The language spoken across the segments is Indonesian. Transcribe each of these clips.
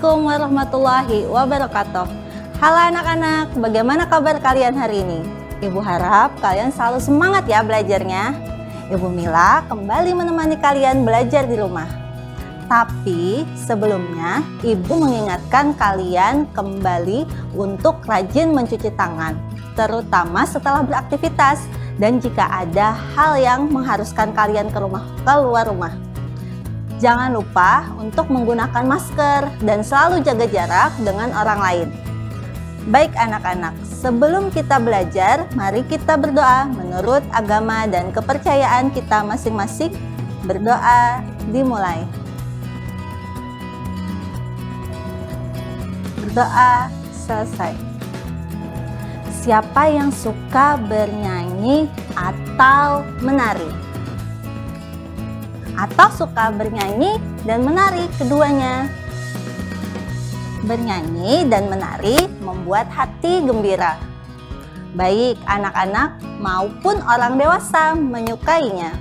Assalamualaikum warahmatullahi wabarakatuh. Halo anak-anak, bagaimana kabar kalian hari ini? Ibu harap kalian selalu semangat ya belajarnya. Ibu Mila kembali menemani kalian belajar di rumah. Tapi sebelumnya, Ibu mengingatkan kalian kembali untuk rajin mencuci tangan, terutama setelah beraktivitas dan jika ada hal yang mengharuskan kalian keluar rumah. Jangan lupa untuk menggunakan masker dan selalu jaga jarak dengan orang lain. Baik anak-anak, sebelum kita belajar, mari kita berdoa menurut agama dan kepercayaan kita masing-masing. Berdoa dimulai. Berdoa selesai. Siapa yang suka bernyanyi atau menari? Atau suka bernyanyi dan menari keduanya? Bernyanyi dan menari membuat hati gembira. Baik anak-anak maupun orang dewasa menyukainya.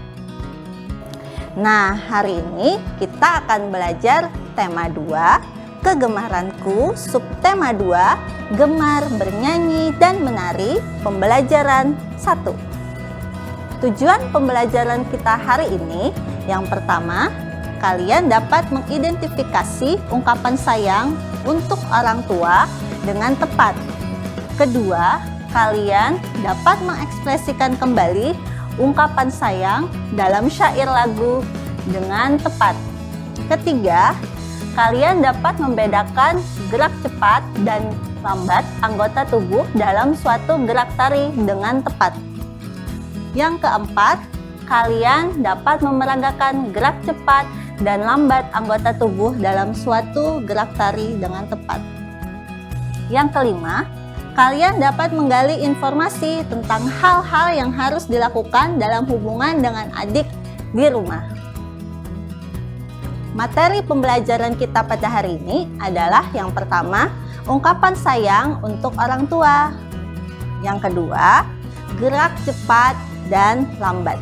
Nah, hari ini kita akan belajar tema 2, kegemaranku, subtema 2, gemar bernyanyi dan menari, pembelajaran 1. Tujuan pembelajaran kita hari ini, yang pertama, kalian dapat mengidentifikasi ungkapan sayang untuk orang tua dengan tepat. Kedua, kalian dapat mengekspresikan kembali ungkapan sayang dalam syair lagu dengan tepat. Ketiga, kalian dapat membedakan gerak cepat dan lambat anggota tubuh dalam suatu gerak tari dengan tepat. Yang keempat, kalian dapat memeragakan gerak cepat dan lambat anggota tubuh dalam suatu gerak tari dengan tepat. Yang kelima, kalian dapat menggali informasi tentang hal-hal yang harus dilakukan dalam hubungan dengan adik di rumah. Materi pembelajaran kita pada hari ini adalah yang pertama, ungkapan sayang untuk orang tua. Yang kedua, gerak cepat dan lambat.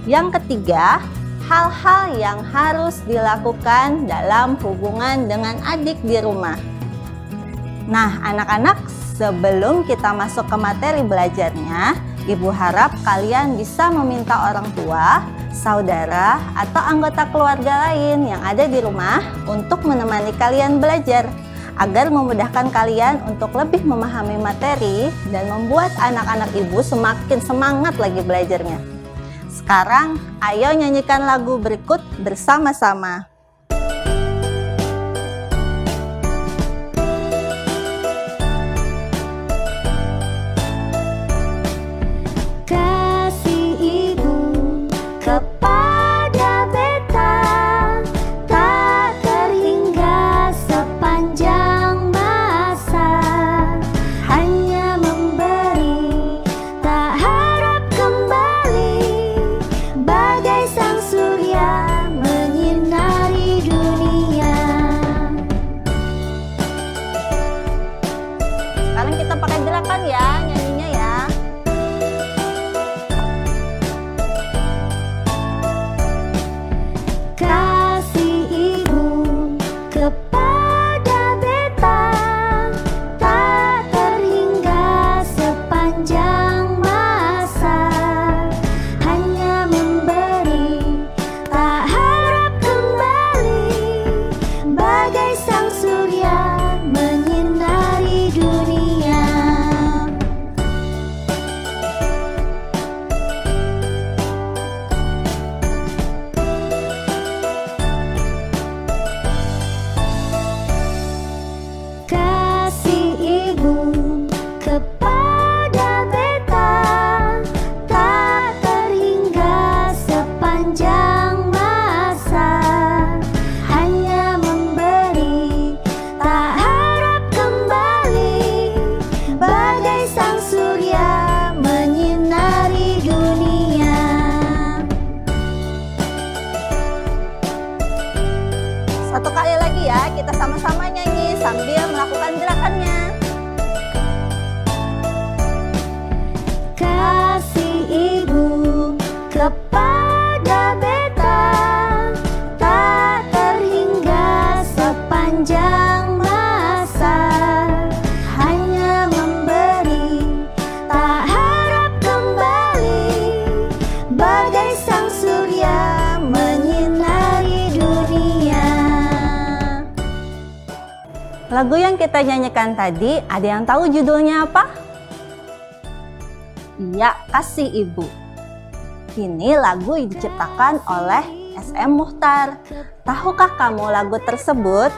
Yang ketiga, hal-hal yang harus dilakukan dalam hubungan dengan adik di rumah. Nah, anak-anak, sebelum kita masuk ke materi belajarnya, Ibu harap kalian bisa meminta orang tua, saudara, atau anggota keluarga lain yang ada di rumah untuk menemani kalian belajar, agar memudahkan kalian untuk lebih memahami materi dan membuat anak-anak Ibu semakin semangat lagi belajarnya. Sekarang, ayo nyanyikan lagu berikut bersama-sama. Kasih ibu kepada beta tak terhingga sepanjang masa, hanya memberi tak harap kembali, bagai sang surya menyinari dunia. Sekarang kita pakai gerakan ya, nyanyinya ya. Kasih ibu kepada beta tak terhingga sepanjang masa, hanya memberi tak harap kembali, bagai sang surya menyinari dunia. Kasih ibu kepada beta tak terhingga sepanjang masa, hanya memberi tak harap sepanjang masa, hanya memberi, tak harap kembali, bagai sang surya menyinari dunia. Lagu yang kita nyanyikan tadi, ada yang tahu judulnya apa? Iya, Kasih Ibu. Ini lagu diciptakan oleh SM Muchtar. Tahukah kamu lagu tersebut?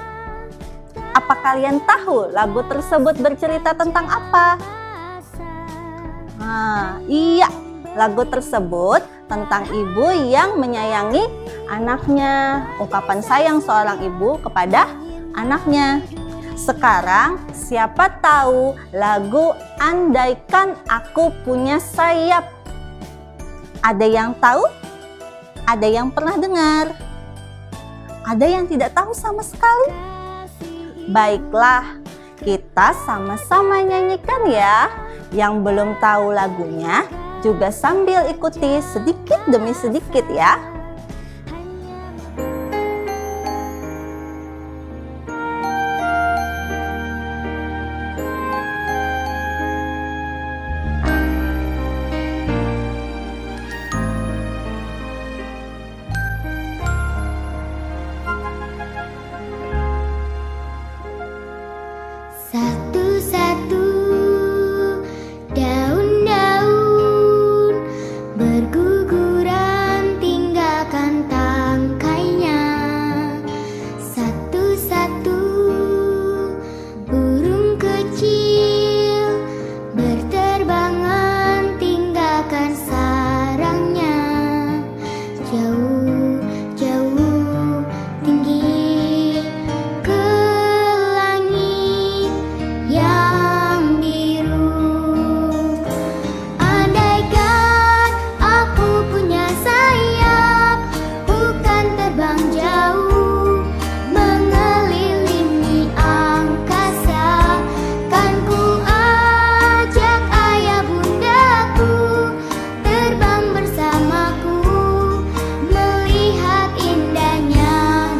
Apa kalian tahu lagu tersebut bercerita tentang apa? Iya, lagu tersebut tentang ibu yang menyayangi anaknya. Ungkapan sayang seorang ibu kepada anaknya. Sekarang, siapa tahu lagu Andaikan Aku Punya Sayap? Ada yang tahu? Ada yang pernah dengar? Ada yang tidak tahu sama sekali? Baiklah, kita sama-sama nyanyikan ya. Yang belum tahu lagunya juga sambil ikuti sedikit demi sedikit ya. Satu-satu daun-daun berguguran tinggalkan tangkainya. Satu-satu burung kecil berterbangan tinggalkan sarangnya. Jauh-jauh tinggi ke langit yang biru. Andaikan aku punya sayap, bukan terbang jauh mengelilingi angkasa, kan ku ajak ayah bundaku terbang bersamaku, melihat indahnya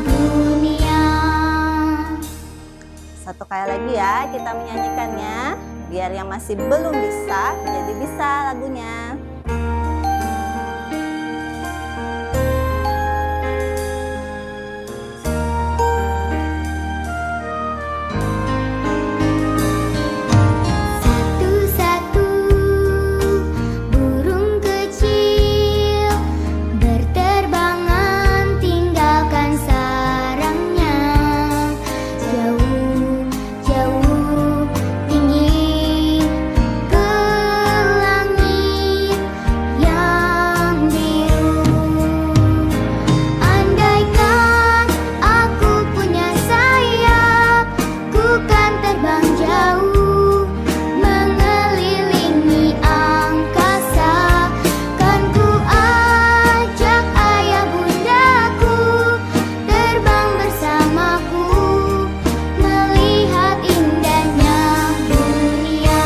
dunia. Satu kali lagi ya kita menyanyikannya, biar yang masih belum bisa menjadi bisa lagunya. Satu-satu burung kecil berterbangan tinggalkan sarangnya. Jauh-jauh tinggi ke langit yang biru. Andaikan aku punya sayap, ku kan terbang jauh mengelilingi angkasa, kan ku ajak ayah bundaku terbang bersamaku, melihat indahnya dunia.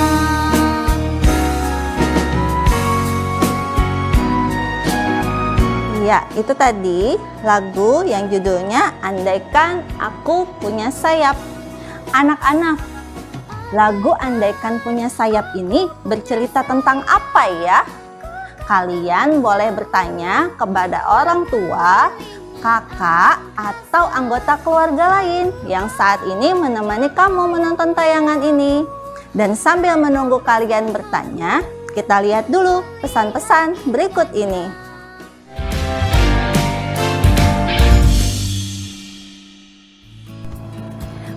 Ya, itu tadi lagu yang judulnya Andaikan Aku Punya Sayap. Anak-anak, lagu Andaikan Punya Sayap ini bercerita tentang apa ya? Kalian boleh bertanya kepada orang tua, kakak, atau anggota keluarga lain yang saat ini menemani kamu menonton tayangan ini. Dan sambil menunggu kalian bertanya, kita lihat dulu pesan-pesan berikut ini.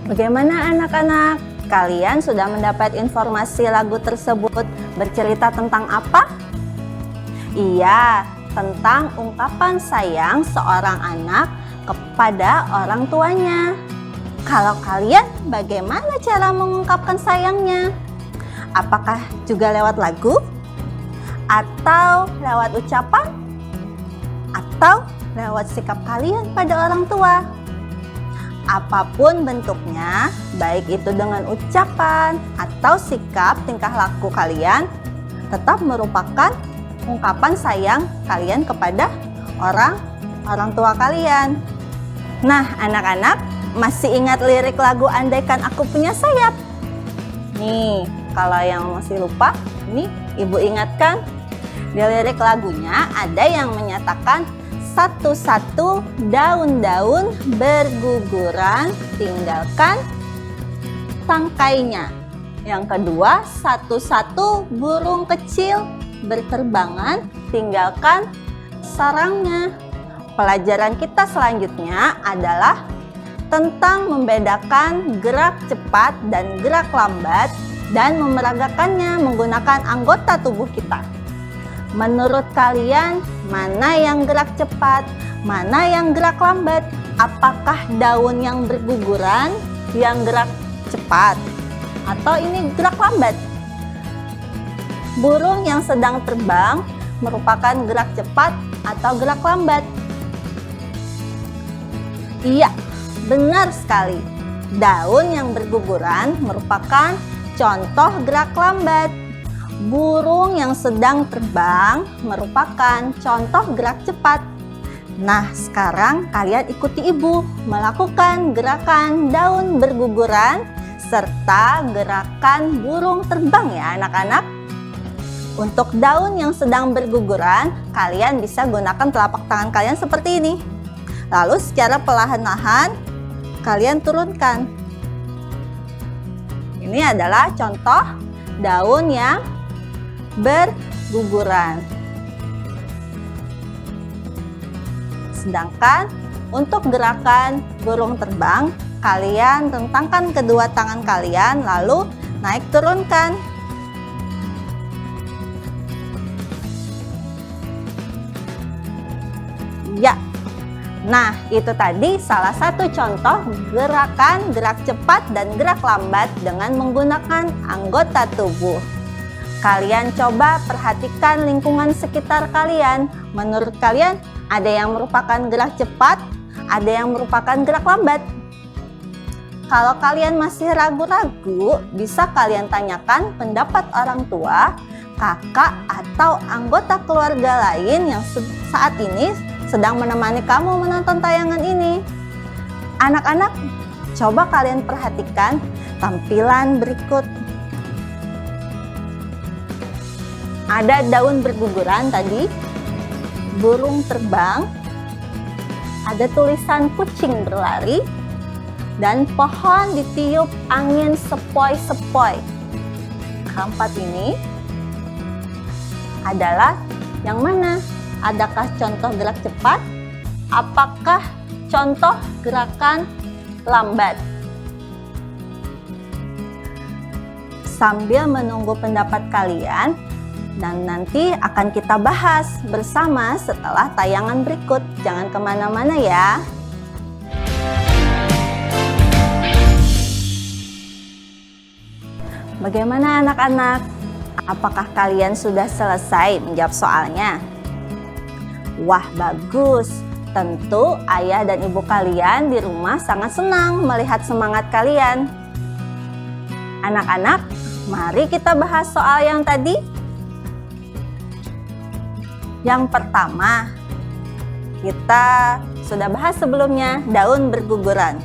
Bagaimana anak-anak? Kalian sudah mendapat informasi lagu tersebut bercerita tentang apa? Iya, tentang ungkapan sayang seorang anak kepada orang tuanya. Kalau kalian, bagaimana cara mengungkapkan sayangnya? Apakah juga lewat lagu? Atau lewat ucapan? Atau lewat sikap kalian pada orang tua? Apapun bentuknya, baik itu dengan ucapan atau sikap tingkah laku kalian, tetap merupakan ungkapan sayang kalian kepada orang tua kalian. Nah, anak-anak, masih ingat lirik lagu Andaikan Aku Punya Sayap? Nih, kalau yang masih lupa, ini Ibu ingatkan. Di lirik lagunya ada yang menyatakan satu-satu daun-daun berguguran, tinggalkan tangkainya. Yang kedua, satu-satu burung kecil berterbangan, tinggalkan sarangnya. Pelajaran kita selanjutnya adalah tentang membedakan gerak cepat dan gerak lambat dan memeragakannya menggunakan anggota tubuh kita. Menurut kalian, mana yang gerak cepat, mana yang gerak lambat? Apakah daun yang berguguran yang gerak cepat atau ini gerak lambat? Burung yang sedang terbang merupakan gerak cepat atau gerak lambat? Iya, benar sekali. Daun yang berguguran merupakan contoh gerak lambat. Burung yang sedang terbang merupakan contoh gerak cepat. Nah, sekarang kalian ikuti Ibu melakukan gerakan daun berguguran serta gerakan burung terbang ya anak-anak. Untuk daun yang sedang berguguran, kalian bisa gunakan telapak tangan kalian seperti ini. Lalu secara perlahan-lahan kalian turunkan. Ini adalah contoh daun yang berguguran. Sedangkan untuk gerakan burung terbang, kalian rentangkan kedua tangan kalian lalu naik turunkan. Ya. Nah, itu tadi salah satu contoh gerakan gerak cepat dan gerak lambat dengan menggunakan anggota tubuh. Kalian coba perhatikan lingkungan sekitar kalian. Menurut kalian, ada yang merupakan gerak cepat, ada yang merupakan gerak lambat. Kalau kalian masih ragu-ragu, bisa kalian tanyakan pendapat orang tua, kakak, atau anggota keluarga lain yang saat ini sedang menemani kamu menonton tayangan ini. Anak-anak, coba kalian perhatikan tampilan berikut. Ada daun berguguran tadi, burung terbang, ada tulisan kucing berlari, dan pohon ditiup angin sepoi-sepoi. Keempat ini adalah yang mana? Adakah contoh gerak cepat? Apakah contoh gerakan lambat? Sambil menunggu pendapat kalian, dan nanti akan kita bahas bersama setelah tayangan berikut. Jangan kemana-mana ya. Bagaimana anak-anak? Apakah kalian sudah selesai menjawab soalnya? Wah, bagus. Tentu ayah dan ibu kalian di rumah sangat senang melihat semangat kalian. Anak-anak, mari kita bahas soal yang tadi. Yang pertama, kita sudah bahas sebelumnya daun berguguran.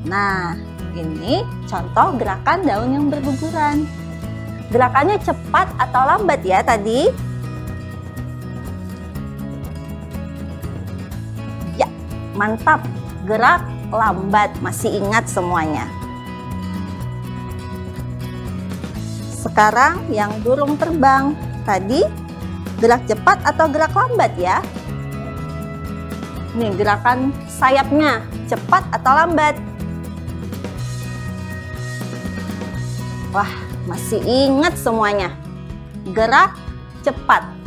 Nah, ini contoh gerakan daun yang berguguran. Gerakannya cepat atau lambat ya tadi? Mantap, gerak lambat, masih ingat semuanya. Sekarang yang burung terbang, tadi gerak cepat atau gerak lambat ya? Nih gerakan sayapnya, cepat atau lambat? Wah, masih ingat semuanya. Gerak cepat.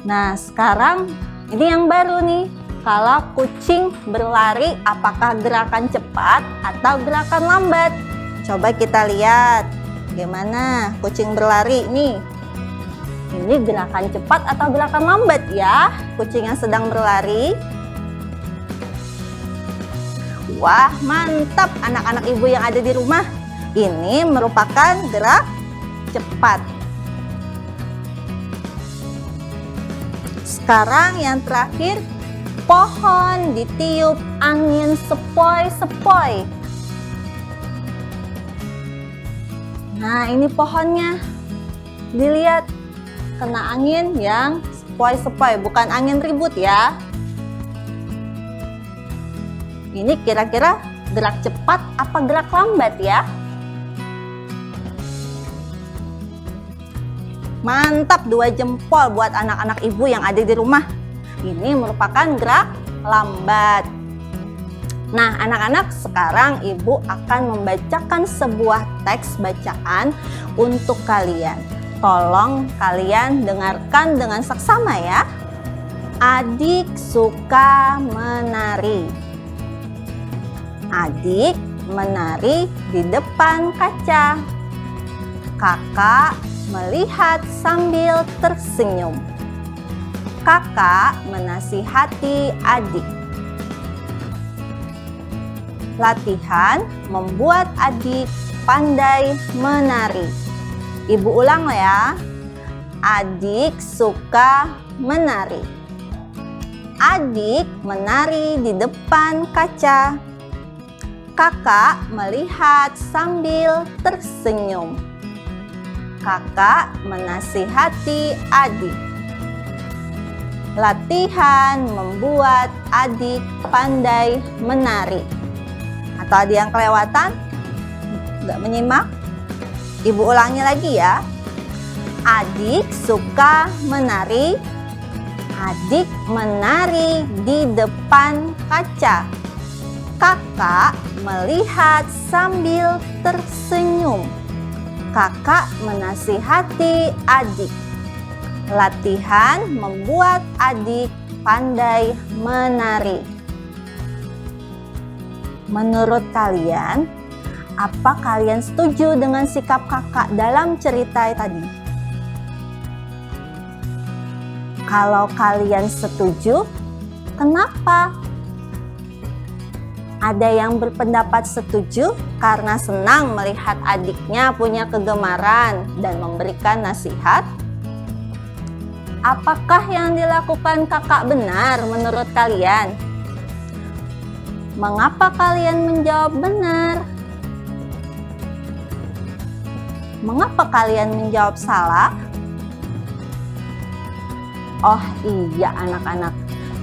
Nah, sekarang ini yang baru nih. Kalau kucing berlari, apakah gerakan cepat atau gerakan lambat? Coba kita lihat. Bagaimana kucing berlari nih? Ini gerakan cepat atau gerakan lambat ya? Kucing yang sedang berlari. Wah, mantap anak-anak ibu yang ada di rumah. Ini merupakan gerak cepat. Sekarang yang terakhir, pohon ditiup angin sepoi-sepoi. Nah, ini pohonnya. Dilihat, kena angin yang sepoi-sepoi, bukan angin ribut ya. Ini kira-kira gerak cepat apa gerak lambat ya? Mantap, 2 jempol buat anak-anak ibu yang ada di rumah. Ini merupakan gerak lambat. Nah, anak-anak, sekarang ibu akan membacakan sebuah teks bacaan untuk kalian. Tolong kalian dengarkan dengan saksama ya. Adik suka menari. Adik menari di depan kaca. Kakak melihat sambil tersenyum. Kakak menasihati adik. Latihan membuat adik pandai menari. Ibu ulang ya. Adik suka menari. Adik menari di depan kaca. Kakak melihat sambil tersenyum. Kakak menasihati adik. Latihan membuat adik pandai menari. Atau ada yang kelewatan? Nggak menyimak? Ibu ulangi lagi ya. Adik suka menari. Adik menari di depan kaca. Kakak melihat sambil tersenyum. Kakak menasihati adik. Latihan membuat adik pandai menari. Menurut kalian, apa kalian setuju dengan sikap kakak dalam cerita tadi? Kalau kalian setuju, kenapa? Ada yang berpendapat setuju karena senang melihat adiknya punya kegemaran dan memberikan nasihat. Apakah yang dilakukan kakak benar menurut kalian? Mengapa kalian menjawab benar? Mengapa kalian menjawab salah? Oh iya anak-anak,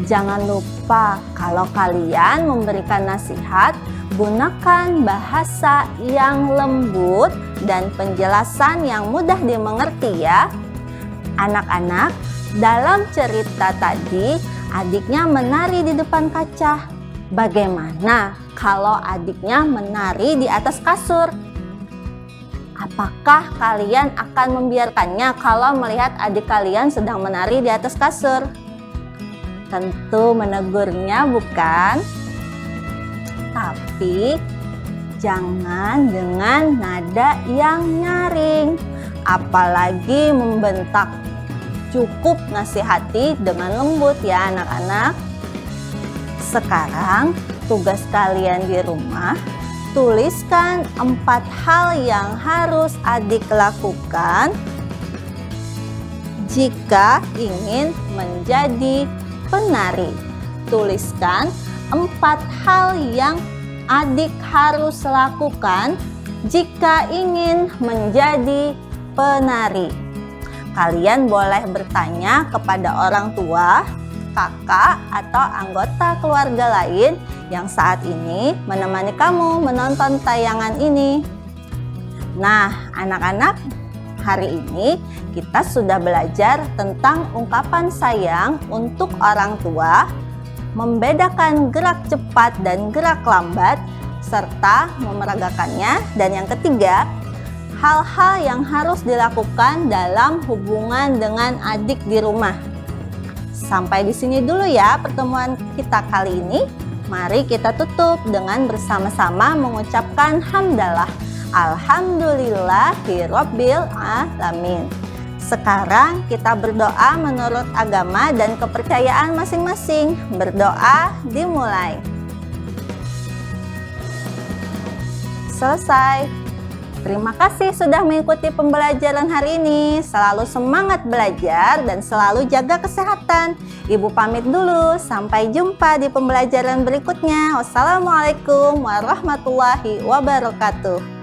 jangan lupa kalau kalian memberikan nasihat, gunakan bahasa yang lembut dan penjelasan yang mudah dimengerti ya. Anak-anak, dalam cerita tadi adiknya menari di depan kaca. Bagaimana kalau adiknya menari di atas kasur? Apakah kalian akan membiarkannya kalau melihat adik kalian sedang menari di atas kasur? Tentu menegurnya, bukan? Tapi jangan dengan nada yang nyaring, apalagi membentak. Cukup nasihati dengan lembut ya anak-anak. Sekarang tugas kalian di rumah, tuliskan 4 hal yang harus adik lakukan jika ingin menjadi penari. Tuliskan 4 hal yang adik harus lakukan jika ingin menjadi penari. Kalian boleh bertanya kepada orang tua, kakak, atau anggota keluarga lain yang saat ini menemani kamu menonton tayangan ini. Nah, anak-anak, hari ini kita sudah belajar tentang ungkapan sayang untuk orang tua, membedakan gerak cepat dan gerak lambat, serta memeragakannya. Dan yang ketiga, hal-hal yang harus dilakukan dalam hubungan dengan adik di rumah. Sampai di sini dulu ya pertemuan kita kali ini. Mari kita tutup dengan bersama-sama mengucapkan hamdalah. Alhamdulillahirabbil alamin. Sekarang kita berdoa menurut agama dan kepercayaan masing-masing. Berdoa dimulai. Selesai. Terima kasih sudah mengikuti pembelajaran hari ini. Selalu semangat belajar dan selalu jaga kesehatan. Ibu pamit dulu. Sampai jumpa di pembelajaran berikutnya. Wassalamualaikum warahmatullahi wabarakatuh.